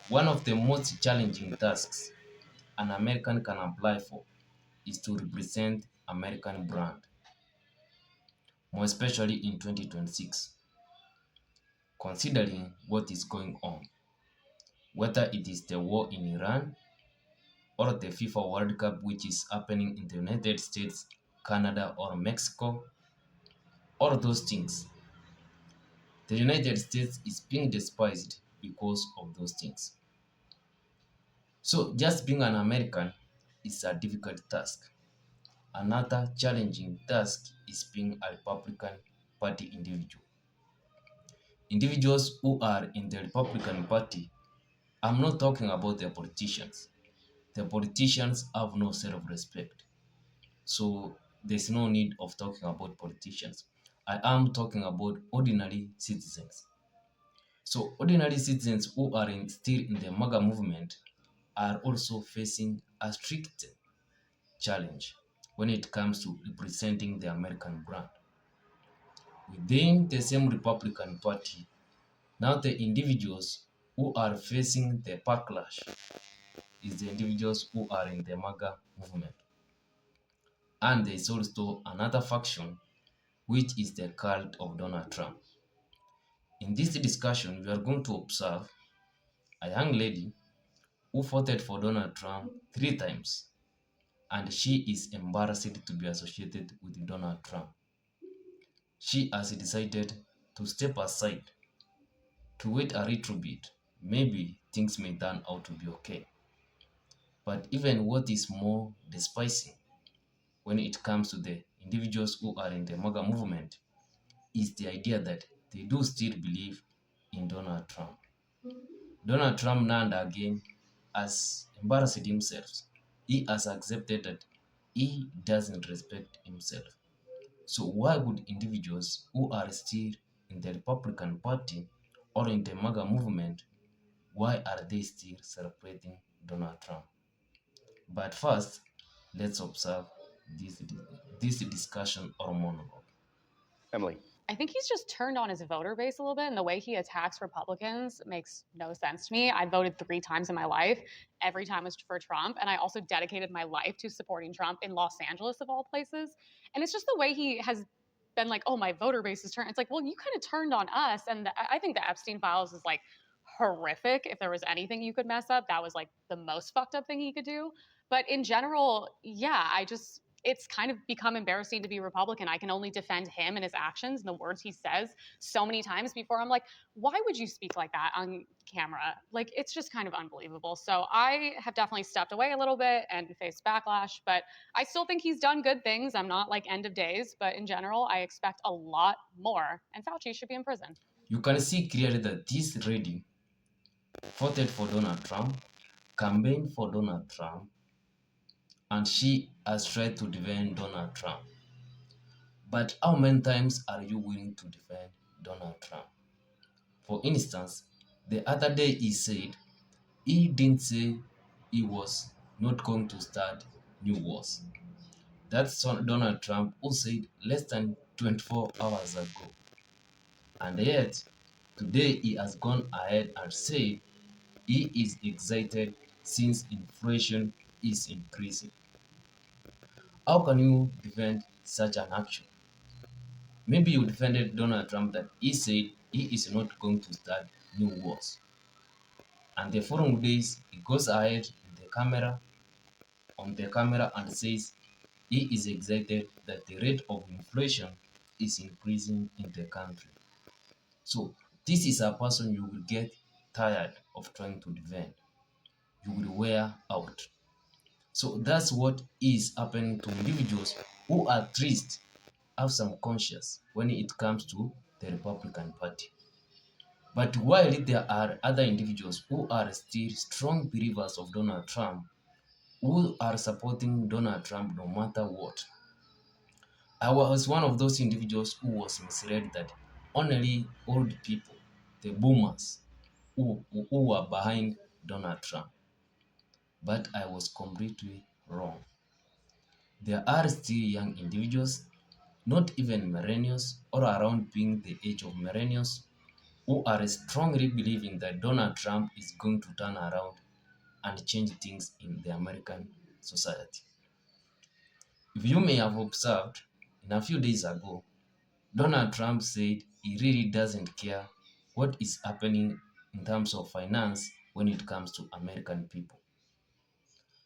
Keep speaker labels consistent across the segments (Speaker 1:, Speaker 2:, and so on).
Speaker 1: One of the most challenging tasks an American can apply for is to represent American brand, more especially in 2026, considering what is going on, whether it is the war in Iran or the FIFA World Cup which is happening in the United States, Canada or Mexico, all those things. The United States is being despised because of those things. So just being an American is a difficult task. Another challenging task is being a Republican Party individual. Individuals who are in the Republican Party, I'm not talking about the politicians. The politicians have no self-respect. So there's no need of talking about politicians. I am talking about ordinary citizens. So ordinary citizens who are still in the MAGA movement are also facing a strict challenge when it comes to representing the American brand. Within the same Republican Party, now the individuals who are facing the backlash is the individuals who are in the MAGA movement. And there is also another faction, which is the cult of Donald Trump. In this discussion, we are going to observe a young lady who voted for Donald Trump 3 times, and she is embarrassed to be associated with Donald Trump. She has decided to step aside, to wait a little bit. Maybe things may turn out to be okay. But even what is more despising when it comes to the individuals who are in the MAGA movement is the idea that they do still believe in Donald Trump. Donald Trump now and again has embarrassed himself. He has accepted that he doesn't respect himself. So why would individuals who are still in the Republican Party or in the MAGA movement, why are they still celebrating Donald Trump? But first, let's observe this, this discussion or monologue.
Speaker 2: Emily.
Speaker 3: I think he's just turned on his voter base a little bit, and the way he attacks Republicans makes no sense to me. I voted 3 times in my life. Every time was for Trump, and I also dedicated my life to supporting Trump in Los Angeles, of all places. And it's just the way he has been like, "Oh, my voter base is turned." It's like, well, you kind of turned on us, and I think the Epstein files is like horrific. If there was anything you could mess up, that was like the most fucked up thing he could do. But in general, yeah, it's kind of become embarrassing to be Republican. I can only defend him and his actions and the words he says so many times before I'm like, why would you speak like that on camera? Like, it's just kind of unbelievable. So I have definitely stepped away a little bit and faced backlash, but I still think he's done good things. I'm not like end of days, but in general, I expect a lot more. And Fauci should be in prison.
Speaker 1: You can see clearly that this lady voted for Donald Trump, campaigned for Donald Trump, and she has tried to defend Donald Trump. But how many times are you willing to defend Donald Trump? For instance, the other day he said he didn't say he was not going to start new wars. That's Donald Trump who said less than 24 hours ago. And yet, today he has gone ahead and said he is excited since inflation is increasing. How can you defend such an action? Maybe you defended Donald Trump that he said he is not going to start new wars. And the following days, he goes ahead on the camera and says he is excited that the rate of inflation is increasing in the country. So this is a person you will get tired of trying to defend. You will wear out. So that's what is happening to individuals who are at least have some conscience when it comes to the Republican Party. But while there are other individuals who are still strong believers of Donald Trump, who are supporting Donald Trump no matter what, I was one of those individuals who was misled that only old people, the boomers, who were behind Donald Trump. But I was completely wrong. There are still young individuals, not even millennials or around being the age of millennials, who are strongly believing that Donald Trump is going to turn around and change things in the American society. If you may have observed, in a few days ago, Donald Trump said he really doesn't care what is happening in terms of finance when it comes to American people.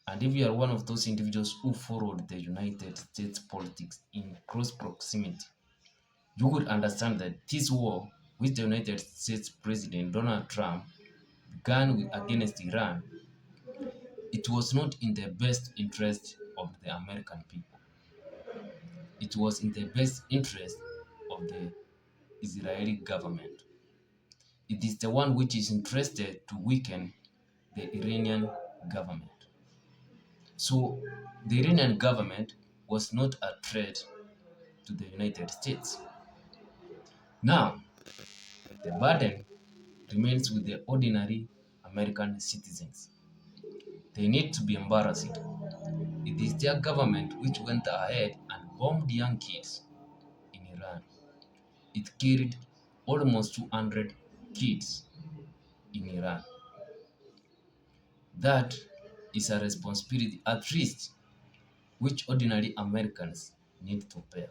Speaker 1: And if you are one of those individuals who followed the United States politics in close proximity, you would understand that this war, which the United States President Donald Trump began with against Iran, it was not in the best interest of the American people. It was in the best interest of the Israeli government. It is the one which is interested to weaken the Iranian government. So the Iranian government was not a threat to the United States. Now, the burden remains with the ordinary American citizens. They need to be embarrassed. It is their government which went ahead and bombed young kids in Iran. It killed almost 200 kids in Iran. That is a responsibility, at least, which ordinary Americans need to bear.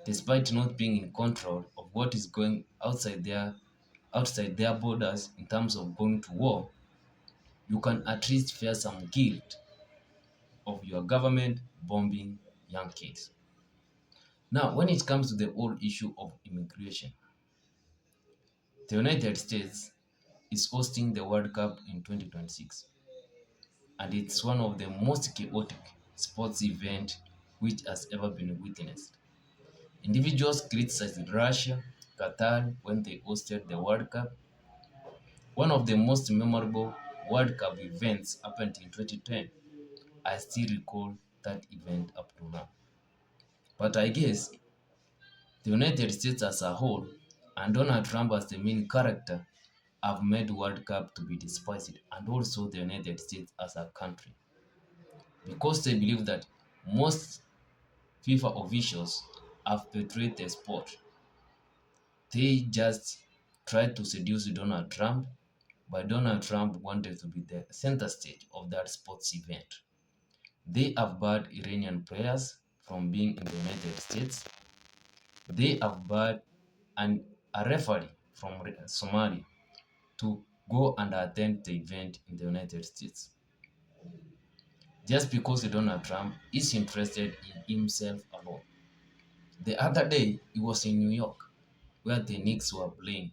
Speaker 1: Despite not being in control of what is going outside their borders in terms of going to war, you can at least feel some guilt of your government bombing young kids. Now, when it comes to the whole issue of immigration, the United States is hosting the World Cup in 2026, and it's one of the most chaotic sports events which has ever been witnessed. Individuals criticized Russia, Qatar when they hosted the World Cup. One of the most memorable World Cup events happened in 2010. I still recall that event up to now. But I guess the United States as a whole and Donald Trump as the main character have made World Cup to be despised, and also the United States as a country, because they believe that most FIFA officials have betrayed the sport. They just tried to seduce Donald Trump, but Donald Trump wanted to be the center stage of that sports event. They have barred Iranian players from being in the United States. They have barred a referee from Somalia to go and attend the event in the United States. Just because Donald Trump is interested in himself alone. The other day, he was in New York, where the Knicks were playing,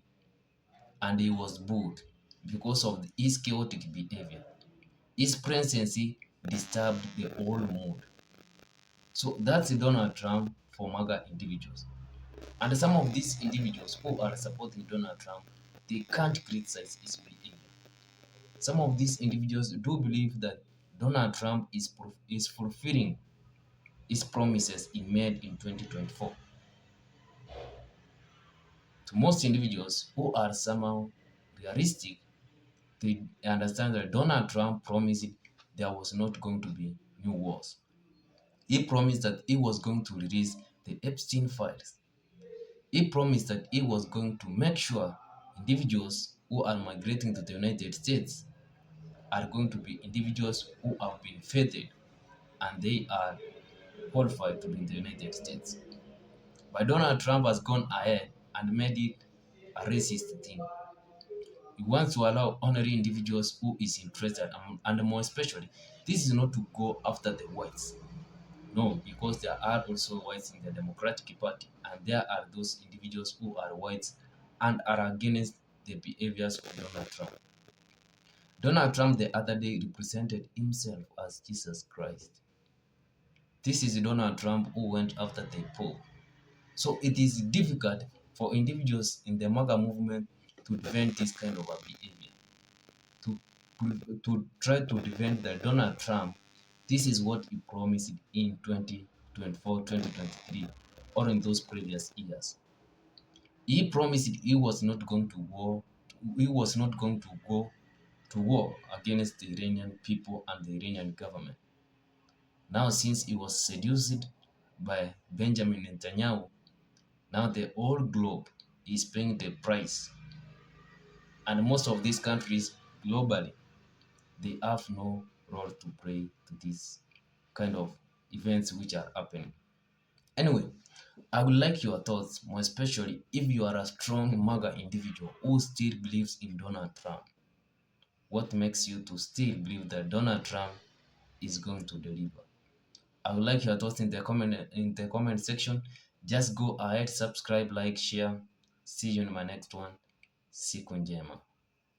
Speaker 1: and he was booed because of his chaotic behavior. His presidency disturbed the whole mood. So that's Donald Trump for MAGA individuals. And some of these individuals who are supporting Donald Trump, they can't criticize his behavior. Some of these individuals do believe that Donald Trump is fulfilling his promises he made in 2024. To most individuals who are somehow realistic, they understand that Donald Trump promised there was not going to be new wars. He promised that he was going to release the Epstein files. He promised that he was going to make sure individuals who are migrating to the United States are going to be individuals who have been vetted and they are qualified to be in the United States. But Donald Trump has gone ahead and made it a racist thing. He wants to allow honorary individuals who is interested, and more especially, this is not to go after the whites. No, because there are also whites in the Democratic Party, and there are those individuals who are whites and are against the behaviors of Donald Trump. Donald Trump the other day represented himself as Jesus Christ. This is Donald Trump who went after the Pope. So it is difficult for individuals in the MAGA movement to defend this kind of a behavior. To try to defend that Donald Trump, this is what he promised in 2024, 2023, or in those previous years. He promised he was not going to go to war against the Iranian people and the Iranian government. Now, since he was seduced by Benjamin Netanyahu, now the whole globe is paying the price. And most of these countries globally, they have no role to play to these kind of events which are happening. Anyway, I would like your thoughts, more especially if you are a strong MAGA individual who still believes in Donald Trump. What makes you to still believe that Donald Trump is going to deliver? I would like your thoughts in the comment section. Just go ahead, subscribe, like, share. See you in my next one. Siku njema.